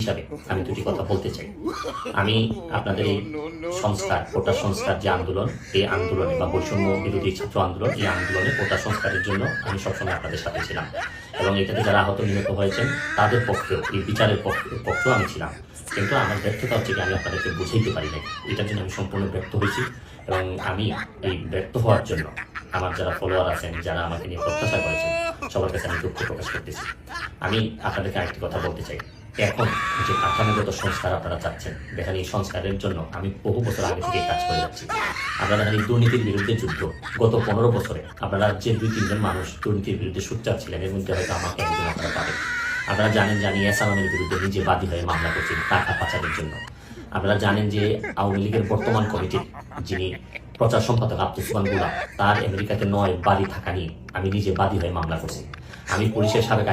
হিসাবে আমি দুটি কথা বলতে চাই। আমি আপনাদের এই সংস্কার, কোটা সংস্কার যে আন্দোলন, এই আন্দোলনে বা বৈষম্য বিরোধী ছাত্র আন্দোলন, এই আন্দোলনে কোটা সংস্কারের জন্য আমি সবসময় আপনাদের সাথে ছিলাম এবং এটাতে যারা আহত নিহত হয়েছেন তাদের পক্ষেও, এই বিচারের পক্ষেও আমি ছিলাম। কিন্তু আমার ব্যর্থতা হচ্ছে কি আমি আপনাদেরকে বুঝাইতে পারি নাই, এটার জন্য আমি সম্পূর্ণ ব্যর্থ হয়েছি এবং আমি এই ব্যর্থ হওয়ার জন্য আমার যারা ফলোয়ার আছেন, যারা আমাকে নিয়ে প্রত্যাশা করেছেন, সবার কাছে আমি দুঃখ প্রকাশ করতেছি। আমি আপনাদেরকে আরেকটি কথা বলতে চাই। এখন যে কাঠামোগত সংস্কার আপনারা চাচ্ছেন, দেখেন এই সংস্কারের জন্য আমি বহু বছর আগে থেকে কাজ করে যাচ্ছি। আপনারা দেখেন এই দুর্নীতির বিরুদ্ধে যুদ্ধ গত 15 বছরে আপনারা যে 2-3 জন মানুষ দুর্নীতির বিরুদ্ধে সোচ্চার ছিলেন, এর মধ্যে হয়তো আমাকে একজন আপনারা পাবেন। আপনারা জানেন যে আমি এসালামের বিরুদ্ধে নিজে বাদী হয়ে মামলা করছি টাকা পাচারের জন্য। আপনারা জানেন যে আওয়ামী লীগের বর্তমান কমিটির যিনি প্রচার সম্পাদক আব্দুল সুবহান গুলা, তার আমেরিকাতে 9 বাড়ি থাকা নিয়ে আমি নিজে বাদী হয়ে মামলা করছি। আমি পুলিশের সাবেক